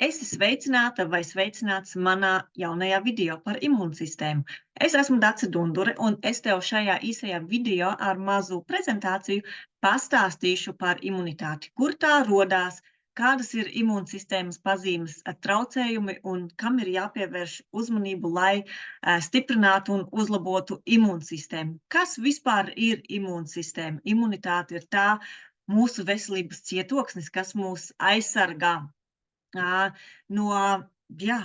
Esi sveicināta vai sveicināts manā jaunajā video par imūnsistēmu. Es esmu Dace Dundure, un es tev šajā īsajā video ar mazu prezentāciju pastāstīšu par imunitāti, kur tā rodās, kādas ir imūnsistēmas pazīmes, traucējumi un kam ir jāpievērš uzmanību, lai stiprinātu un uzlabotu imūnsistēmu. Kas vispār ir imūnsistēma? Imunitāte ir tā mūsu veselības cietoksnis, kas mūs aizsargā no,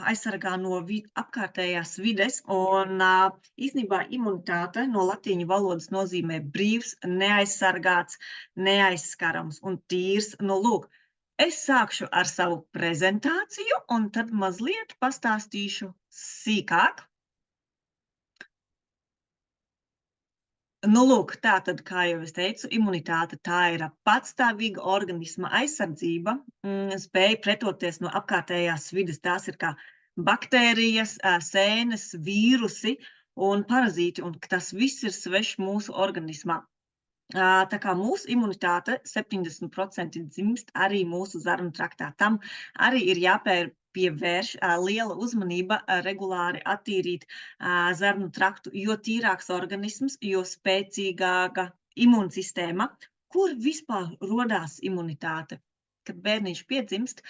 aizsargā no apkārtējās vides, un īstenībā imunitāte no latīņu valodas nozīmē brīvs, neaizsargāts, neaizskarams un tīrs. Nu, lūk, es sākšu ar savu prezentāciju, un tad mazliet pastāstīšu sīkāk. Nu, lūk, tātad, kā jau es teicu, imunitāte tā ir patstāvīga organisma aizsardzība, spēja pretoties no apkārtējās vides. Tās ir kā baktērijas, sēnes, vīrusi un parazīti, un tas viss ir svešs mūsu organismā. Tā kā mūsu imunitāte 70% dzimst arī mūsu zarnu traktā. Tam arī ir jāpievērš liela uzmanība regulāri attīrīt zarnu traktu, jo tīrāks organisms, jo spēcīgāka imūnsistēma. Kur vispār rodās imunitāte? Kad bērniņš piedzimst,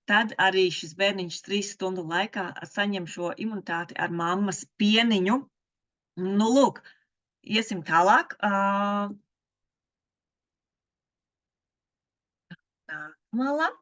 tad arī šis bērniņš 3 stundu laikā saņem šo imunitāti ar mammas pieniņu. Nu, lūk, iesim tālāk. Nākamā lapa.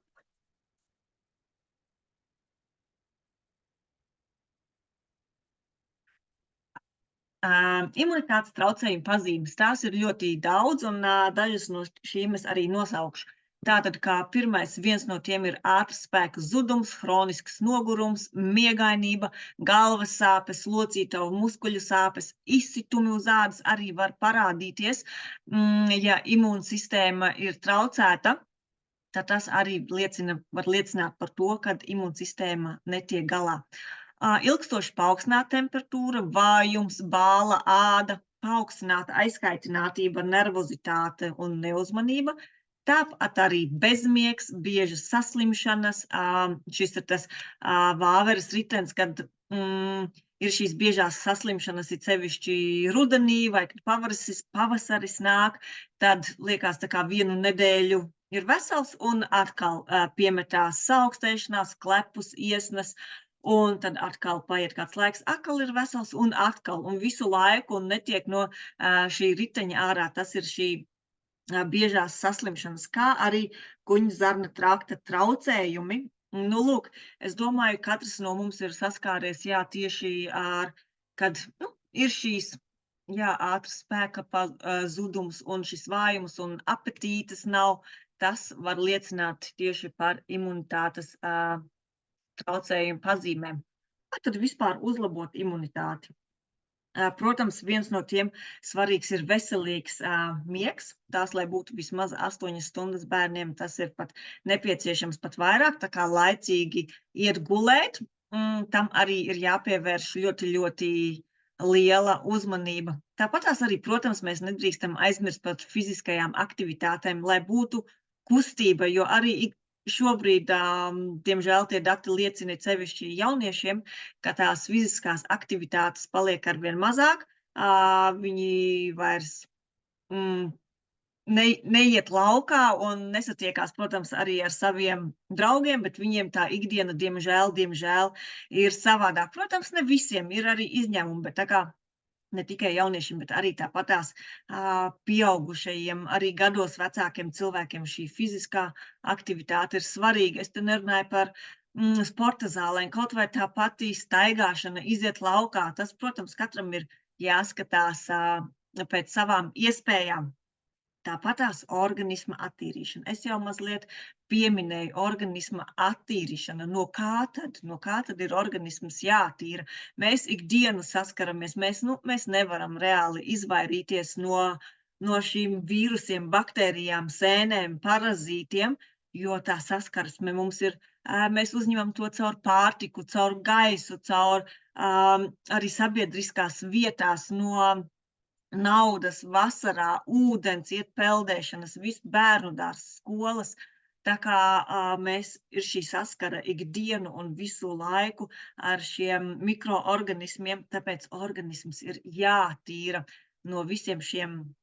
Imunitātes traucējumu pazīmes, tās ir ļoti daudz, un dažas no šīm es arī nosaukšu. Tātad, kā pirmais, viens no tiem ir ātrs spēka zudums, hronisks nogurums, miegainība, galvas sāpes, locītavu muskuļu sāpes, izsitumi uz ādas arī var parādīties, ja imūnsistēma ir traucēta. Tad tas arī var liecināt par to, kad imūnsistēma netiek galā. Ilgstoši paaugstināta temperatūra, vājums, bāla āda, paaugstināta aizkaitinātība, nervozitāte un neuzmanība. Tāpat arī bezmiegs, biežas saslimšanas, šis ir tas vāveres ritenis, kad ir šīs biežās saslimšanas, ir sevišķi rudenī vai kad pavasaris nāk, tad liekas tā kā vienu nedēļu ir vesels un atkal piemetās saaugstēšanās, klepus, iesnas, un tad atkal paiet kāds laiks, atkal ir vesels un atkal, un visu laiku, un netiek no šī riteņa ārā. Tas ir šī biežās saslimšanas, kā arī kuņģa zarna trakta traucējumi. Nu, lūk, es domāju, katrs no mums ir saskāries, tieši ar, kad, ir šīs, ātras spēka zudums un šis vājums un apetītes nav. Tas var liecināt tieši par imunitātes traucējumu pazīmēm. Kā tad vispār uzlabot imunitāti? Protams, viens no tiem svarīgs ir veselīgs miegs. Tās, lai būtu vismaz 8 stundas bērniem, tas ir pat nepieciešams pat vairāk, tā kā laicīgi iet gulēt. Tam arī ir jāpievērš ļoti, ļoti liela uzmanība. Tāpat tās arī, protams, mēs nedrīkstam aizmirst par fiziskajām aktivitātēm, lai būtu kustība, jo arī šobrīd, diemžēl, tie dati liecina sevišķi jauniešiem, ka tās fiziskās aktivitātes paliek arvien mazāk, viņi vairs neiet laukā un nesatiekās, protams, arī ar saviem draugiem, bet viņiem tā ikdiena, diemžēl, ir savādāk. Protams, ne visiem ir arī izņēmumi, bet tā kā ne tikai jauniešiem, bet arī tāpatās pieaugušajiem, arī gados vecākiem cilvēkiem šī fiziskā aktivitāte ir svarīga. Es te nerunāju par sporta zālēm, kaut vai tā pati staigāšana, iziet laukā. Tas, protams, katram ir jāskatās pēc savām iespējām. Tāpatās organisma attīrīšana. Es jau mazliet pieminēju organisma attīrīšana. No kā tad ir organisms jātīra? Mēs ikdienu saskaramies, mēs nevaram reāli izvairīties no šīm vīrusiem, baktērijām, sēnēm, parazītiem, jo tā saskarsme mums ir, mēs uzņemam to caur pārtiku, caur gaisu, caur arī sabiedriskās vietās, no naudas, vasarā, ūdens, iet peldēšanas, viss bērnu dārzs, skolas. Tā kā mēs ir šī saskara ikdienu un visu laiku ar šiem mikroorganismiem, tāpēc organisms ir jātīra no visiem šiem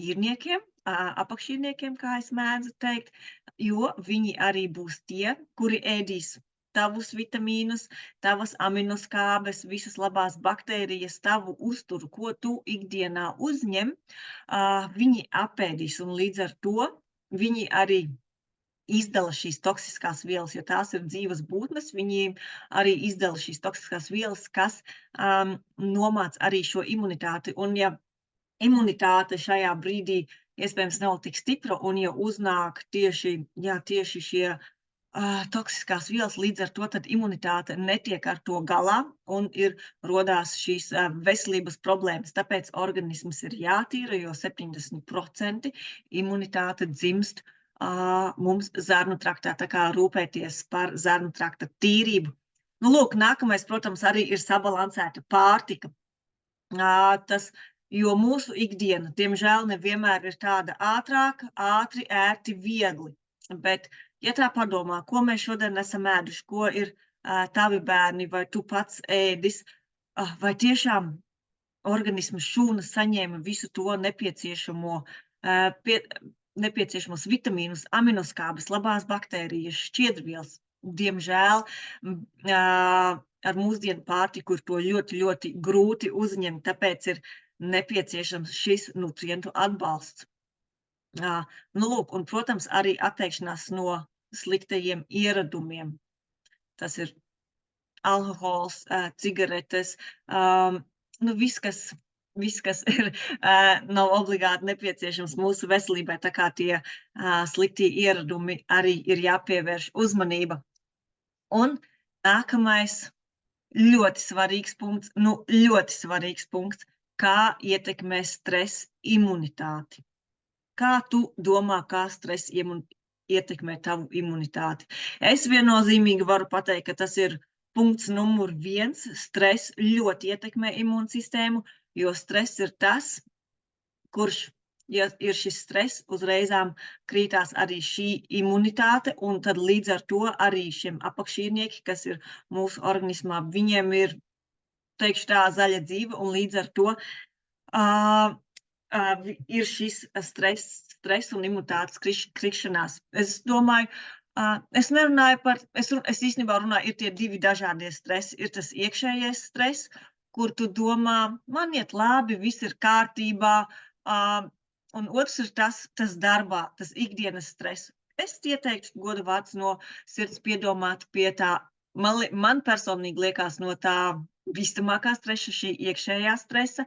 īrniekiem, apakšīrniekiem, kā es mēdzu teikt, jo viņi arī būs tie, kuri ēdīs tavus vitamīnus, tavas aminoskābes, visas labās baktērijas, tavu uzturu, ko tu ikdienā uzņem, viņi apēdīs, un līdz ar to viņi arī izdala šīs toksiskās vielas, jo tās ir dzīvas būtnes, viņi arī izdala šīs toksiskās vielas, kas nomāc arī šo imunitāti. Un ja imunitāte šajā brīdī iespējams nav tik stipra, un ja uznāk tieši šie toksiskās vielas, līdz ar to tad imunitāte netiek ar to galā un rodās šīs veselības problēmas. Tāpēc organisms ir jātīra, jo 70% imunitāte dzimst mums zarnu traktā, tā kā rūpēties par zarnu trakta tīrību. Nu, lūk, nākamais, protams, arī ir sabalansēta pārtika. Jo mūsu ikdiena, diemžēl, nevienmēr ir tāda ātri, ērti, viegli. Bet, ja tā padomā, ko mēs šodien esam ēduši, ko ir tavi bērni vai tu pats ēdis, vai tiešām organismas šūnas saņēma visu to nepieciešamos vitamīnus, aminoskābes, labās baktērijas, šķiedrvielas. Diemžēl ar mūsdienu pārtiku ir to ļoti, ļoti grūti uzņemt, tāpēc ir nepieciešams šis nutrientu atbalsts. Nu, lūk, un, protams, arī atteikšanās no sliktajiem ieradumiem. Tas ir alkohols, cigaretes, viss, kas ir, nav obligāti nepieciešams mūsu veselībai, tā kā tie sliktie ieradumi arī ir jāpievērš uzmanība. Un nākamais ļoti svarīgs punkts, kā ietekmē stress imunitāti. Kā tu domā, kā stress ietekmē tavu imunitāti? Es viennozīmīgi varu pateikt, ka tas ir punkts numur 1. Stress ļoti ietekmē imūnsistēmu, jo stress ir tas, kurš, ja ir šis stress, uzreizām krītās arī šī imunitāte, un tad līdz ar to arī šiem apakšīrnieki, kas ir mūsu organismā, viņiem ir, teikšu tā, zaļa dzīve, un līdz ar to ir šis stress un imunitātes krišanās. Es domāju, es nerunāju es īstenībā runāju, ir tie 2 dažādie stresi. Ir tas iekšējais stress, kur tu domā, man iet labi, viss ir kārtībā, un otrs ir tas darbā, tas ikdienas stress. Es ieteiktu, goda vārds, no sirds piedomāt pie tā, man personīgi liekas no tā bīstamākā stresa, šī iekšējā stresa,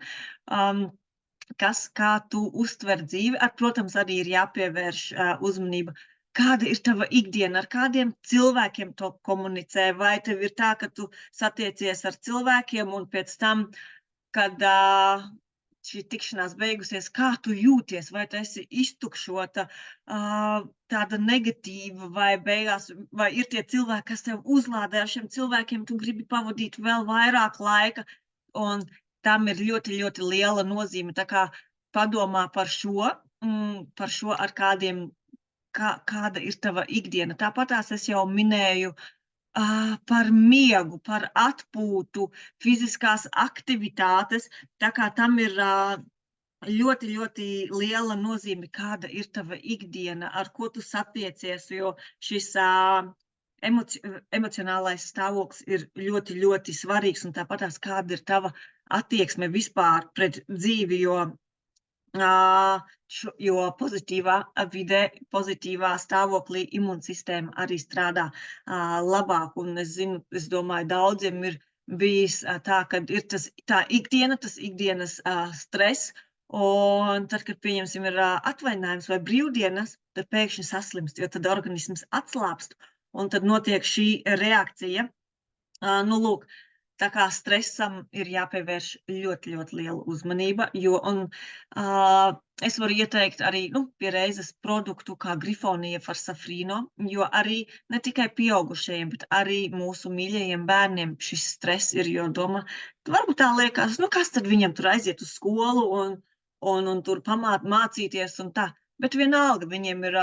kā tu uztver dzīvi, protams, arī ir jāpievērš uzmanība. Kāda ir tava ikdiena, ar kādiem cilvēkiem tu komunicē, vai tev ir tā, ka tu satiecies ar cilvēkiem un pēc tam, kad šī tikšanās beigusies, kā tu jūties, vai tu esi iztukšota, tāda negatīva, vai beigās, vai ir tie cilvēki, kas tev uzlādē, ar šiem cilvēkiem tu gribi pavadīt vēl vairāk laika, un tam ir ļoti, ļoti liela nozīme, tā kā padomā par šo, ar kāda ir tava ikdiena. Tāpatās es jau minēju par miegu, par atpūtu, fiziskās aktivitātes, tā kā tam ir ļoti, ļoti liela nozīme, kāda ir tava ikdiena, ar ko tu satiecies, jo šis emocionālais stāvoklis ir ļoti, ļoti svarīgs, un tāpatās kāda ir tava attieksme vispār pret dzīvi, jo pozitīvā vidē, pozitīvā stāvoklī imunsistēma arī strādā labāk. Un es domāju, daudziem ir bijis tā, kad ir tā ikdiena, tas ikdienas stress, un tad, kad, pieņemsim, ir atvaļinājums vai brīvdienas, tad pēkšņi saslimst, jo tad organisms atslāpst, un tad notiek šī reakcija. Nu, lūk, tā kā stresam ir jāpievērš ļoti, ļoti liela uzmanība, es varu ieteikt arī pie reizes produktu kā Grifonija Farsafrīno, jo arī ne tikai pieaugušajiem, bet arī mūsu mīļajiem bērniem šis stress ir, jo domā, varbūt tā liekas, kas tad viņam tur aiziet uz skolu un tur mācīties un tā, bet vienalga viņiem ir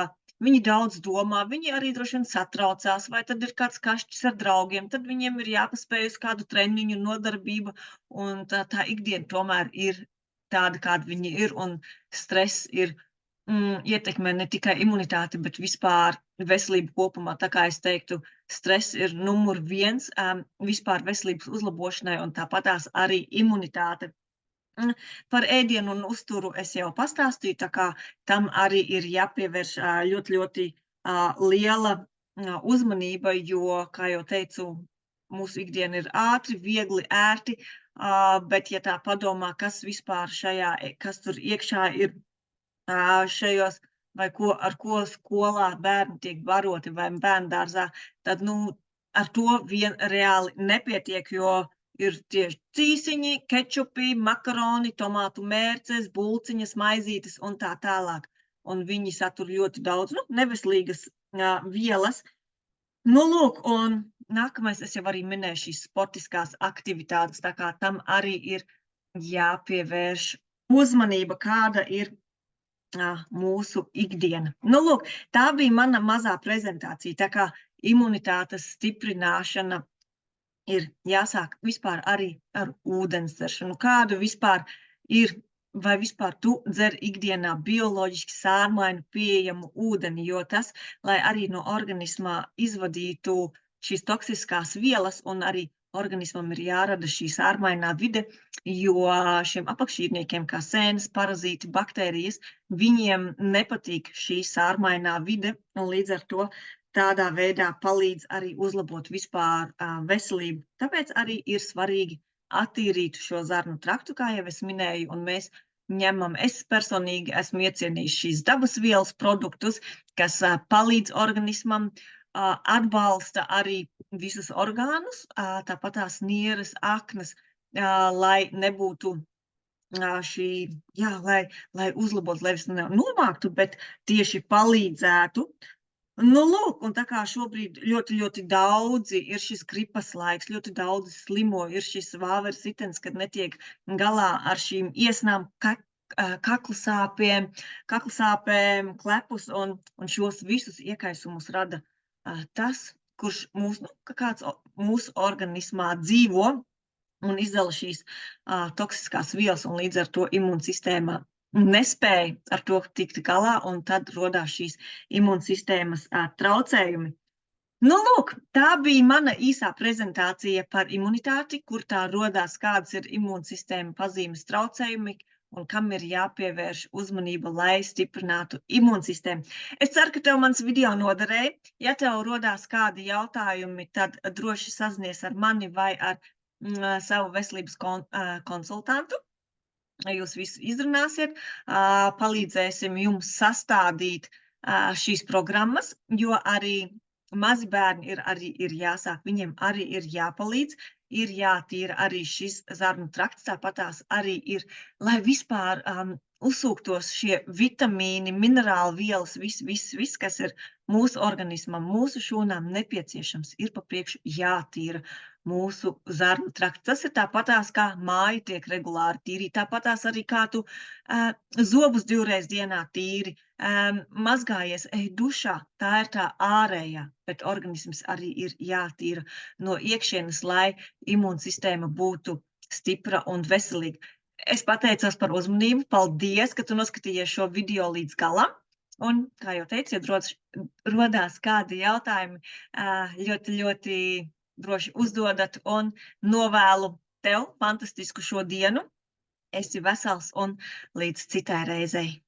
viņi daudz domā, viņi arī droši vien satraucās, vai tad ir kāds kašķis ar draugiem, tad viņiem ir jāpaspēj uz kādu treniņu, nodarbību, un tā ikdiena tomēr ir tāda, kāda viņi ir, un stress ir ietekmē ne tikai imunitāti, bet vispār veselību kopumā. Tā kā es teiktu, stress ir numur 1 vispār veselības uzlabošanai, un tāpatās arī imunitāte. Par ēdienu un uzturu es jau pastāstīju, tā kā tam arī ir jāpievērš ļoti, ļoti liela uzmanība, jo, kā jau teicu, mūsu ikdiena ir ātri, viegli, ērti, bet ja tā padomā, kas vispār kas tur iekšā ir šajos, vai ar ko skolā bērni tiek baroti vai bērndārzā, tad, ar to vien reāli nepietiek, jo ir tieši cīsiņi, kečupi, makaroni, tomātu mērces, bulciņas, maizītes un tā tālāk. Un viņi satur ļoti daudz, neveselīgas vielas. Lūk, un nākamais es jau arī minēju šīs sportiskās aktivitātes, tā kā tam arī ir jāpievērš uzmanība, kāda ir mūsu ikdiena. Lūk, tā bija mana mazā prezentācija, tā kā imunitātes stiprināšana ir jāsāk vispār arī ar ūdensdzeršanu. Kādu vispār ir, vai vispār tu dzer ikdienā bioloģiski sārmainu pieejamu ūdeni, jo tas, lai arī no organismā izvadītu šīs toksiskās vielas, un arī organismam ir jārada šī sārmainā vide, jo šiem apakšķīrniekiem, kā sēnes, parazīti, baktērijas, viņiem nepatīk šī sārmainā vide, un līdz ar to tādā veidā palīdz arī uzlabot vispār veselību. Tāpēc arī ir svarīgi attīrīt šo zarnu traktu, kā jau es minēju, un mēs ņemam, es personīgi esmu iecienījis šīs dabas vielas produktus, kas palīdz organismam, atbalsta arī visus orgānus, tāpat tās nieres, aknas, lai nebūtu lai uzlabotu, lai nomāktu, bet tieši palīdzētu. Lūk, un tā kā šobrīd ļoti, ļoti daudzi ir šis gripas laiks, ļoti daudzi slimo, ir šis vāveres sitens, kad netiek galā ar šīm iesnām, kakla sāpēm, klepus, un šos visus iekaisumus rada tas, kurš kāds mūsu organismā dzīvo un izdala šīs toksiskās vielas, un līdz ar to imūnsistēmā nespēja ar to tikt galā, un tad rodās šīs imūnsistēmas traucējumi. Lūk, tā bija mana īsā prezentācija par imunitāti, kur tā rodās, kādas ir imūnsistēma pazīmes traucējumi, un kam ir jāpievērš uzmanība, lai stiprinātu imūnsistēmu. Es ceru, ka tev mans video noderēja. Ja tev rodās kādi jautājumi, tad droši sazinies ar mani vai ar savu veselības konsultantu. Jūs visu izrunāsiet, palīdzēsim jums sastādīt šīs programmas, jo arī mazi bērni ir jāsāk, viņiem arī ir jāpalīdz, ir jātīra arī šis zarnu trakts, tāpatās arī ir, lai vispār uzsūktos šie vitamīni, minerāli vielas, viss, kas ir mūsu organismam, mūsu šūnām nepieciešams, ir pa priekšu jātīra mūsu zarnu trakts. Tas ir tāpatās, kā māja tiek regulāri tīrīta, tāpatās arī kā tu zobus 2 reizes dienā tīri, mazgājies, ej dušā, tā ir tā ārējā, bet organisms arī ir jātīra no iekšienes, lai imūnsistēma būtu stipra un veselīga. Es pateicos par uzmanību, paldies, ka tu noskatījies šo video līdz galam, un, kā jau teicu, ja rodās kādi jautājumi, ļoti, ļoti droši uzdodat, un novēlu tev fantastisku šo dienu. Esi vesels un līdz citai reizei.